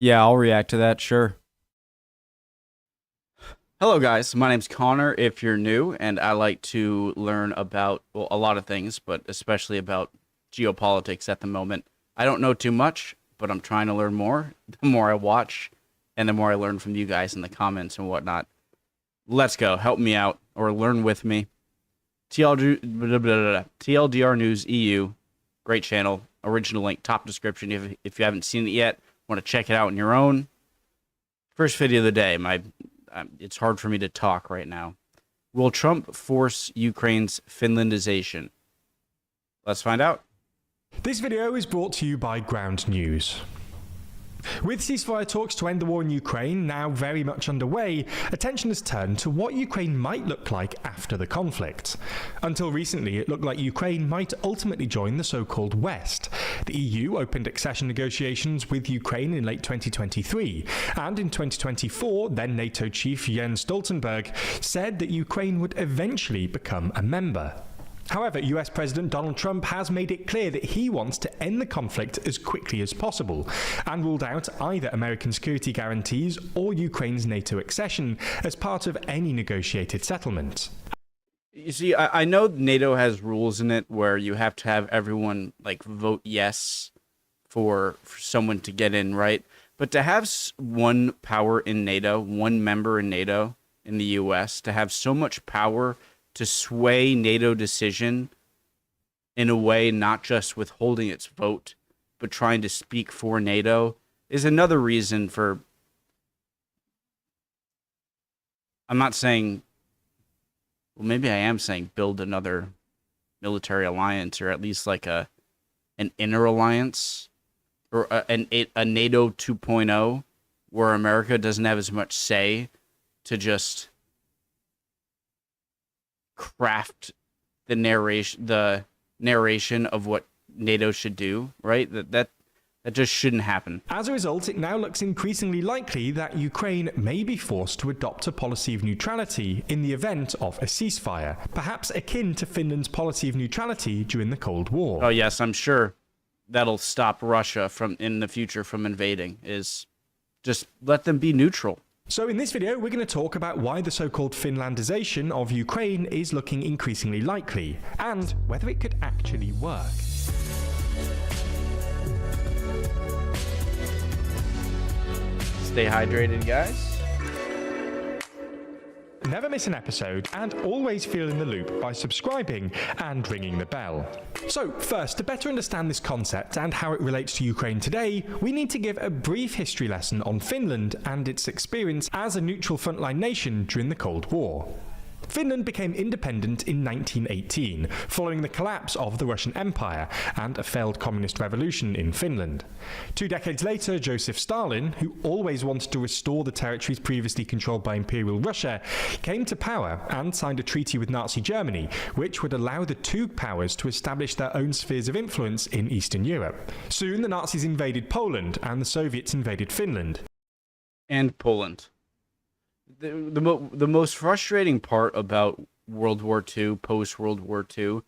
Yeah, I'll react to that, sure. Hello, guys. My name's Connor. If you're new, and I like to learn about, well, a lot of things, but especially about geopolitics at the moment. I don't know too much, but I'm trying to learn more. The more I watch, and the more I learn from you guys in the comments and whatnot. Let's go. Help me out, or learn with me. TLDR News EU, great channel. Original link, top description. If you haven't seen it yet, want to check it out on your own. First video of the day. It's hard for me to talk right now. Will Trump force Ukraine's Finlandization? Let's find out. This video is brought to you by Ground News. With ceasefire talks to end the war in Ukraine now very much underway, attention has turned to what Ukraine might look like after the conflict. Until recently, it looked like Ukraine might ultimately join the so-called West. The EU opened accession negotiations with Ukraine in late 2023, and in 2024, then NATO chief Jens Stoltenberg said that Ukraine would eventually become a member. However, US President Donald Trump has made it clear that he wants to end the conflict as quickly as possible, and ruled out either American security guarantees or Ukraine's NATO accession as part of any negotiated settlement. You see, I know NATO has rules in it where you have to have everyone like vote yes for someone to get in, right? But to have one power in NATO, one member in NATO in the US, to have so much power to sway NATO decision in a way not just withholding its vote, but trying to speak for NATO is another reason for, I'm not saying, well, maybe I am saying build another military alliance, or at least like an inner alliance, or a NATO 2.0, where America doesn't have as much say to just craft the narration of what NATO should do, right? That just shouldn't happen. As a result, it now looks increasingly likely that Ukraine may be forced to adopt a policy of neutrality in the event of a ceasefire, perhaps akin to Finland's policy of neutrality during the Cold War. Oh yes, I'm sure that'll stop Russia in the future from invading, is just let them be neutral. So in this video, we're going to talk about why the so-called Finlandization of Ukraine is looking increasingly likely, and whether it could actually work. Stay hydrated, guys. Never miss an episode, and always feel in the loop by subscribing and ringing the bell. So first, to better understand this concept and how it relates to Ukraine today, we need to give a brief history lesson on Finland and its experience as a neutral frontline nation during the Cold War. Finland became independent in 1918, following the collapse of the Russian Empire and a failed communist revolution in Finland. 2 decades later, Joseph Stalin, who always wanted to restore the territories previously controlled by Imperial Russia, came to power and signed a treaty with Nazi Germany, which would allow the two powers to establish their own spheres of influence in Eastern Europe. Soon, the Nazis invaded Poland and the Soviets invaded Finland. And Poland. The most frustrating part about World War II, post-World War II,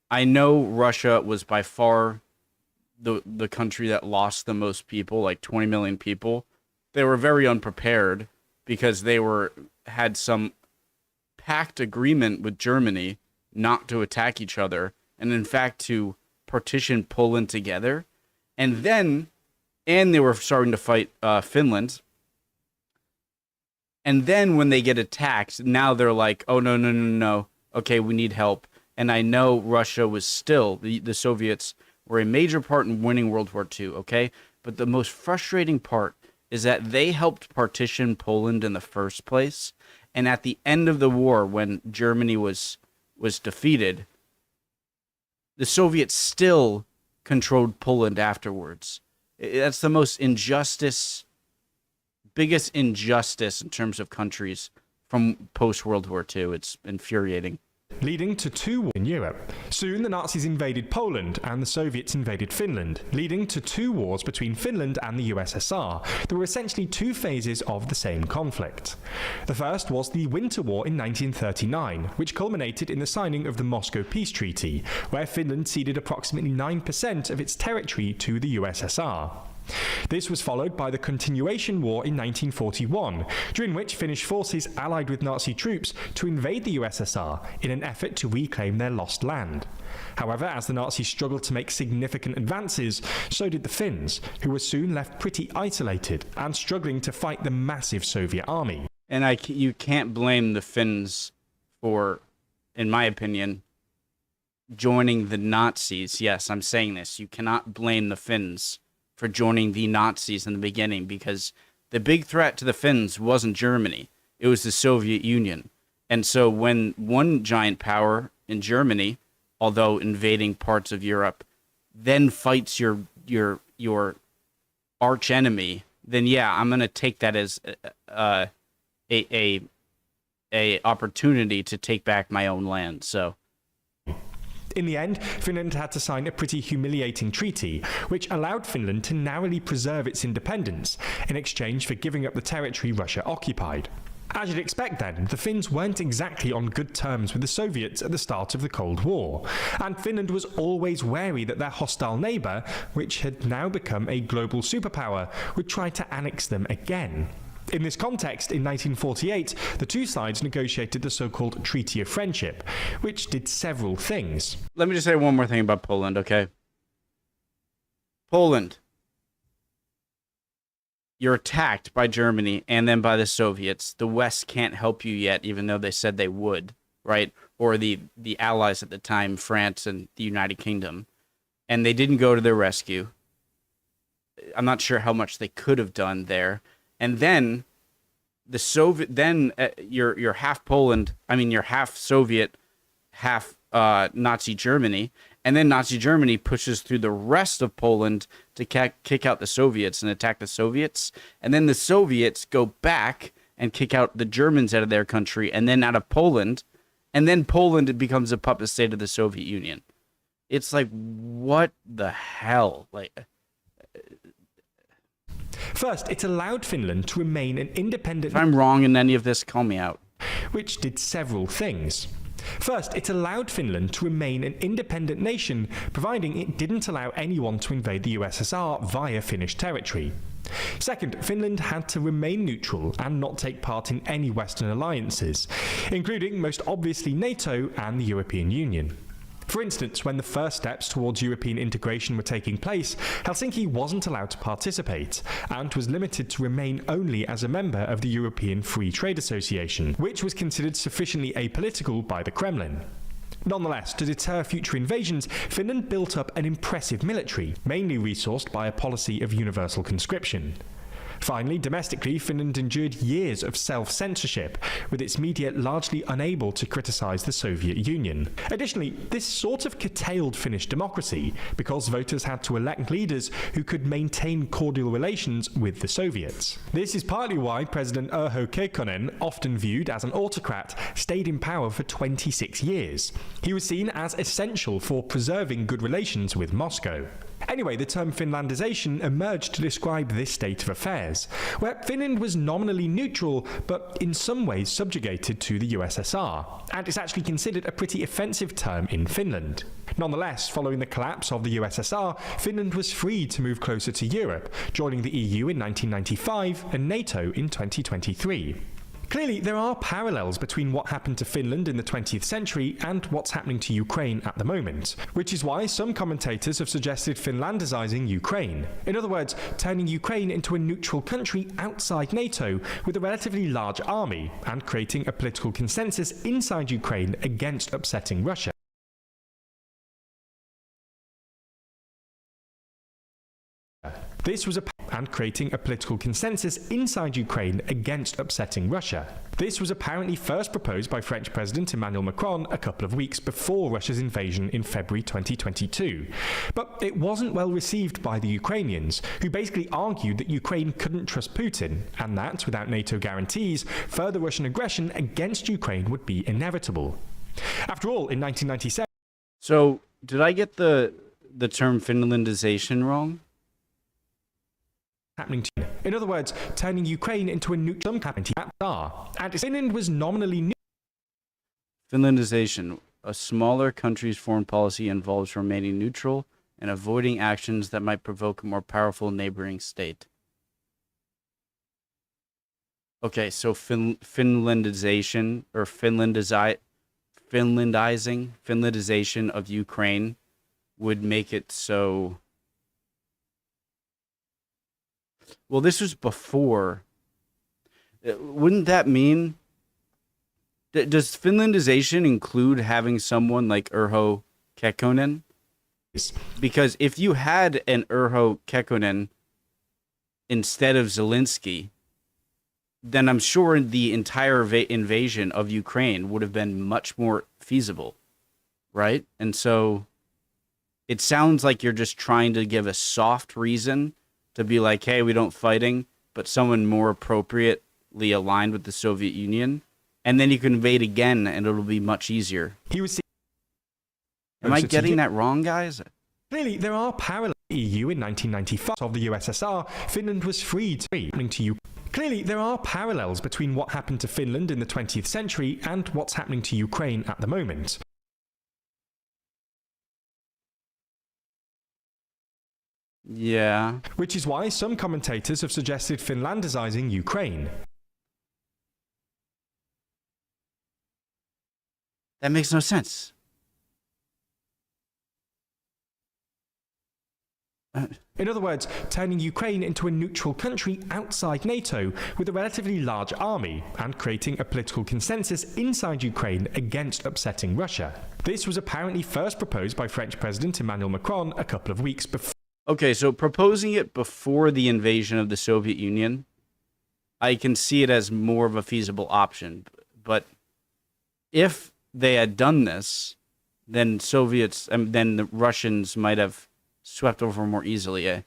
I know Russia was by far the country that lost the most people, like 20 million people. They were very unprepared because they had some pact agreement with Germany not to attack each other, and in fact to partition Poland together. And they were starting to fight Finland. And then when they get attacked, now they're like, oh, no. Okay, we need help. And I know Russia was still, the Soviets were a major part in winning World War II, okay? But the most frustrating part is that they helped partition Poland in the first place. And at the end of the war, when Germany was defeated, the Soviets still controlled Poland afterwards. That's the most biggest injustice in terms of countries from post-World War II. It's infuriating. Leading to two wars in Europe. Soon the Nazis invaded Poland and the Soviets invaded Finland, leading to two wars between Finland and the USSR. There were essentially two phases of the same conflict. The first was the Winter War in 1939, which culminated in the signing of the Moscow Peace Treaty, where Finland ceded approximately 9% of its territory to the USSR. This was followed by the Continuation War in 1941, during which Finnish forces allied with Nazi troops to invade the USSR in an effort to reclaim their lost land. However, as the Nazis struggled to make significant advances, so did the Finns, who were soon left pretty isolated and struggling to fight the massive Soviet army. And you can't blame the Finns for, in my opinion, joining the Nazis. Yes, I'm saying this. You cannot blame the Finns for joining the Nazis in the beginning, because the big threat to the Finns wasn't Germany. It was the Soviet Union. And so when one giant power in Germany, although invading parts of Europe, then fights your arch enemy, then yeah, I'm going to take that as a opportunity to take back my own land. So in the end, Finland had to sign a pretty humiliating treaty, which allowed Finland to narrowly preserve its independence in exchange for giving up the territory Russia occupied. As you'd expect then, the Finns weren't exactly on good terms with the Soviets at the start of the Cold War, and Finland was always wary that their hostile neighbour, which had now become a global superpower, would try to annex them again. In this context, in 1948, the two sides negotiated the so-called Treaty of Friendship, which did several things. Let me just say one more thing about Poland, okay? Poland. You're attacked by Germany and then by the Soviets. The West can't help you yet, even though they said they would, right? Or the allies at the time, France and the United Kingdom. And they didn't go to their rescue. I'm not sure how much they could have done there. And then you're half Poland. I mean, you're half Soviet, half Nazi Germany. And then Nazi Germany pushes through the rest of Poland to kick out the Soviets and attack the Soviets. And then the Soviets go back and kick out the Germans out of their country and then out of Poland. And then Poland becomes a puppet state of the Soviet Union. It's like, what the hell? Like, first, it allowed Finland to remain an independent... If I'm wrong in any of this, call me out. ...which did several things. First, it allowed Finland to remain an independent nation, providing it didn't allow anyone to invade the USSR via Finnish territory. Second, Finland had to remain neutral and not take part in any Western alliances, including most obviously NATO and the European Union. For instance, when the first steps towards European integration were taking place, Helsinki wasn't allowed to participate, and was limited to remain only as a member of the European Free Trade Association, which was considered sufficiently apolitical by the Kremlin. Nonetheless, to deter future invasions, Finland built up an impressive military, mainly resourced by a policy of universal conscription. Finally, domestically, Finland endured years of self-censorship, with its media largely unable to criticise the Soviet Union. Additionally, this sort of curtailed Finnish democracy, because voters had to elect leaders who could maintain cordial relations with the Soviets. This is partly why President Urho Kekkonen, often viewed as an autocrat, stayed in power for 26 years. He was seen as essential for preserving good relations with Moscow. Anyway, the term Finlandization emerged to describe this state of affairs, where Finland was nominally neutral, but in some ways subjugated to the USSR, and is actually considered a pretty offensive term in Finland. Nonetheless, following the collapse of the USSR, Finland was free to move closer to Europe, joining the EU in 1995 and NATO in 2023. Clearly, there are parallels between what happened to Finland in the 20th century and what's happening to Ukraine at the moment, which is why some commentators have suggested Finlandizing Ukraine. In other words, turning Ukraine into a neutral country outside NATO with a relatively large army, and creating a political consensus inside Ukraine against upsetting Russia. This was creating a political consensus inside Ukraine against upsetting Russia. This was apparently first proposed by French President Emmanuel Macron a couple of weeks before Russia's invasion in February 2022. But it wasn't well received by the Ukrainians, who basically argued that Ukraine couldn't trust Putin, and that, without NATO guarantees, further Russian aggression against Ukraine would be inevitable. After all, in 1997... So, did I get the term Finlandization wrong? Happening to, in other words, turning Ukraine into a neutral country, and Finland was nominally Finlandization, a smaller country's foreign policy involves remaining neutral and avoiding actions that might provoke a more powerful neighboring state. Okay, so Finlandization or Finlandization of Ukraine would make it so. Well, this was before. Wouldn't that mean? Does Finlandization include having someone like Urho Kekkonen? Because if you had an Urho Kekkonen instead of Zelensky, then I'm sure the entire invasion of Ukraine would have been much more feasible, right? And so it sounds like you're just trying to give a soft reason to be like, hey, we don't fighting, but someone more appropriately aligned with the Soviet Union. And then you can invade again, and it'll be much easier. Am I getting that wrong, guys? Clearly, there are parallels. EU in 1995 of the USSR, Finland was freed to you. Clearly, there are parallels between what happened to Finland in the 20th century and what's happening to Ukraine at the moment. Yeah. Which is why some commentators have suggested Finlandizing Ukraine. That makes no sense. In other words, turning Ukraine into a neutral country outside NATO with a relatively large army and creating a political consensus inside Ukraine against upsetting Russia. This was apparently first proposed by French President Emmanuel Macron a couple of weeks before. Okay, so proposing it before the invasion of the Soviet Union, I can see it as more of a feasible option. But if they had done this, then then the Russians might have swept over more easily.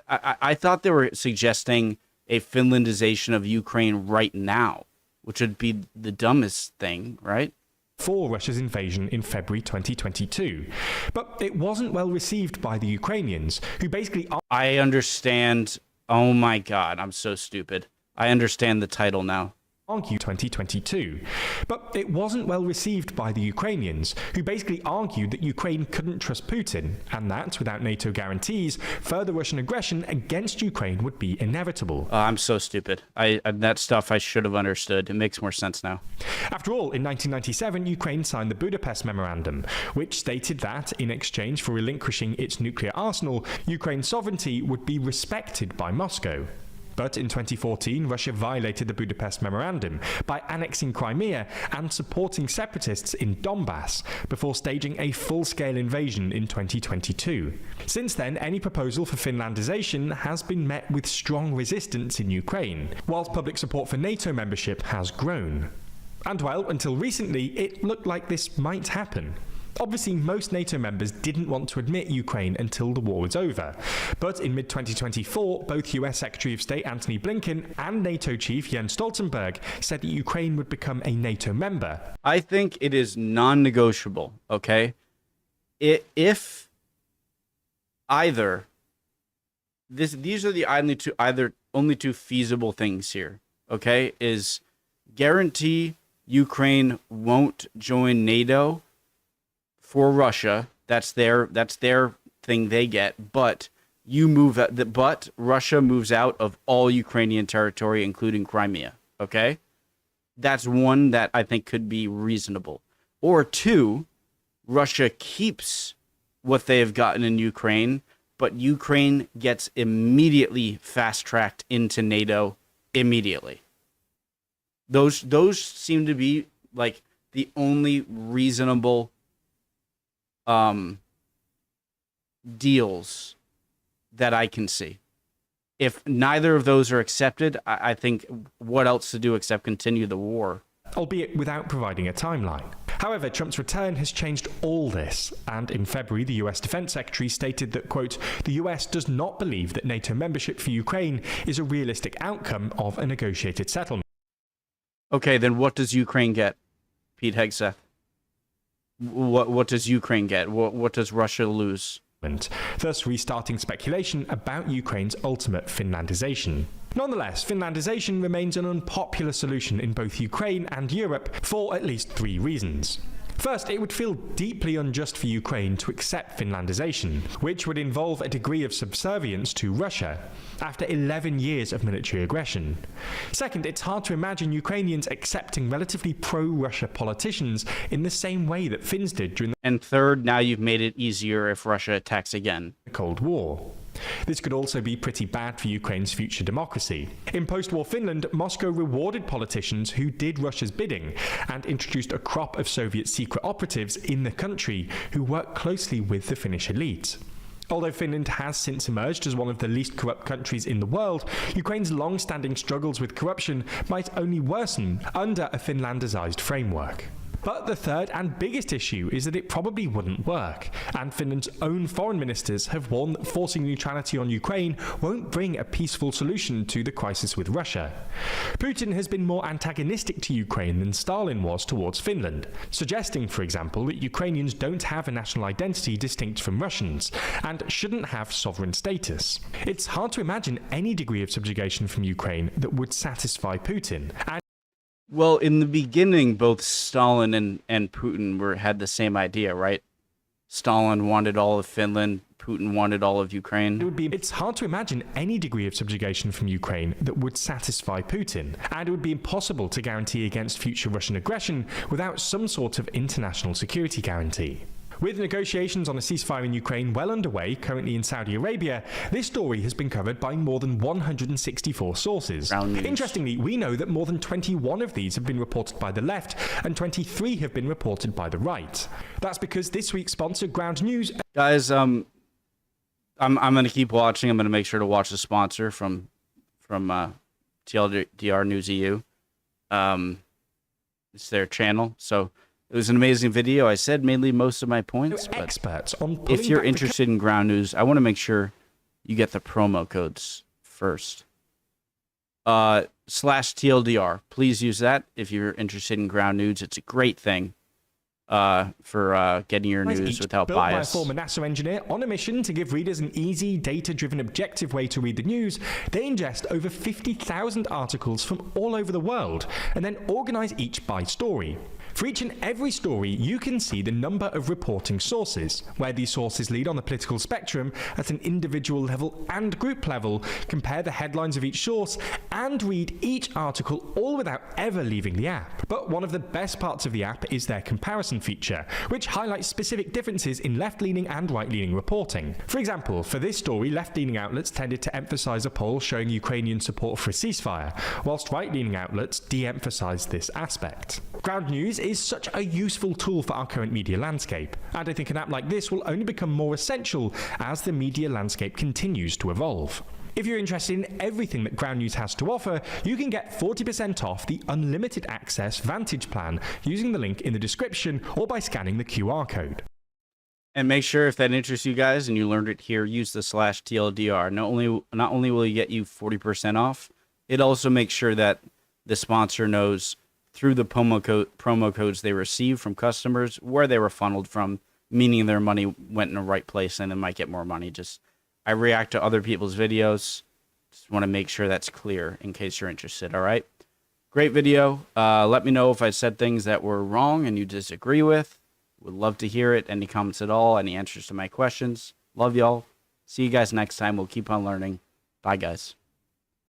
I thought they were suggesting a Finlandization of Ukraine right now, which would be the dumbest thing, right? For Russia's invasion in February 2022. But it wasn't well received by the Ukrainians, who basically... I understand. Oh my God, I'm so stupid. I understand the title now. Argue 2022. But it wasn't well received by the Ukrainians, who basically argued that Ukraine couldn't trust Putin, and that, without NATO guarantees, further Russian aggression against Ukraine would be inevitable. I'm so stupid. That stuff I should have understood. It makes more sense now. After all, in 1997, Ukraine signed the Budapest Memorandum, which stated that, in exchange for relinquishing its nuclear arsenal, Ukraine's sovereignty would be respected by Moscow. But in 2014, Russia violated the Budapest Memorandum by annexing Crimea and supporting separatists in Donbass before staging a full-scale invasion in 2022. Since then, any proposal for Finlandization has been met with strong resistance in Ukraine, whilst public support for NATO membership has grown. And well, until recently, it looked like this might happen. Obviously, most NATO members didn't want to admit Ukraine until the war was over. But in mid-2024, both US Secretary of State Antony Blinken and NATO Chief Jens Stoltenberg said that Ukraine would become a NATO member. I think it is non-negotiable, okay? If either... These are the only two feasible things here, okay? Is guarantee Ukraine won't join NATO for Russia. That's their thing they get. But but Russia moves out of all Ukrainian territory, including Crimea. Okay, that's one that I think could be reasonable. Or two, Russia keeps what they have gotten in Ukraine, but Ukraine gets immediately fast-tracked into NATO immediately. Those seem to be like the only reasonable deals that I can see. If neither of those are accepted, I think what else to do except continue the war? Albeit without providing a timeline. However, Trump's return has changed all this, and in February, the US Defense Secretary stated that, quote, the US does not believe that NATO membership for Ukraine is a realistic outcome of a negotiated settlement. Okay, then what does Ukraine get, Pete Hegseth? What does Ukraine get? What does Russia lose? Thus restarting speculation about Ukraine's ultimate Finlandization. Nonetheless, Finlandization remains an unpopular solution in both Ukraine and Europe for at least 3 reasons. First, it would feel deeply unjust for Ukraine to accept Finlandization, which would involve a degree of subservience to Russia, after 11 years of military aggression. Second, it's hard to imagine Ukrainians accepting relatively pro-Russia politicians in the same way that Finns did during And third, now you've made it easier if Russia attacks again. the Cold War. This could also be pretty bad for Ukraine's future democracy. In post-war Finland, Moscow rewarded politicians who did Russia's bidding and introduced a crop of Soviet secret operatives in the country who worked closely with the Finnish elite. Although Finland has since emerged as one of the least corrupt countries in the world, Ukraine's long-standing struggles with corruption might only worsen under a Finlandized framework. But the third and biggest issue is that it probably wouldn't work, and Finland's own foreign ministers have warned that forcing neutrality on Ukraine won't bring a peaceful solution to the crisis with Russia. Putin has been more antagonistic to Ukraine than Stalin was towards Finland, suggesting, for example, that Ukrainians don't have a national identity distinct from Russians, and shouldn't have sovereign status. It's hard to imagine any degree of subjugation from Ukraine that would satisfy Putin, and Well, in the beginning, both Stalin and Putin had the same idea, right? Stalin wanted all of Finland, Putin wanted all of Ukraine. It's hard to imagine any degree of subjugation from Ukraine that would satisfy Putin, and it would be impossible to guarantee against future Russian aggression without some sort of international security guarantee. With negotiations on a ceasefire in Ukraine well underway, currently in Saudi Arabia, this story has been covered by more than 164 sources. Interestingly, we know that more than 21 of these have been reported by the left, and 23 have been reported by the right. That's because this week's sponsor, Ground News... Guys, I'm going to keep watching. I'm going to make sure to watch the sponsor from TLDR News EU. It's their channel, so... It was an amazing video. I said mainly most of my points, but experts on if you're interested in Ground News, I want to make sure you get the promo codes first. /TLDR. Please use that if you're interested in Ground News. It's a great thing for getting your news without built bias. By a former NASA engineer on a mission to give readers an easy, data-driven, objective way to read the news, they ingest over 50,000 articles from all over the world and then organize each by story. For each and every story, you can see the number of reporting sources, where these sources lead on the political spectrum at an individual level and group level, compare the headlines of each source, and read each article all without ever leaving the app. But one of the best parts of the app is their comparison feature, which highlights specific differences in left-leaning and right-leaning reporting. For example, for this story, left-leaning outlets tended to emphasize a poll showing Ukrainian support for a ceasefire, whilst right-leaning outlets de-emphasized this aspect. Ground News is such a useful tool for our current media landscape, and I think an app like this will only become more essential as the media landscape continues to evolve. If you're interested in everything that Ground News has to offer, you can get 40% off the Unlimited Access Vantage plan using the link in the description or by scanning the QR code. And make sure, if that interests you guys and you learned it here, use the /TLDR. Not only will you get you 40% off, it also makes sure that the sponsor knows through the promo codes they receive from customers where they were funneled from, meaning their money went in the right place and they might get more money. I react to other people's videos. Just want to make sure that's clear in case you're interested, all right? Great video. Let me know if I said things that were wrong and you disagree with. Would love to hear it. Any comments at all? Any answers to my questions? Love y'all. See you guys next time. We'll keep on learning. Bye, guys.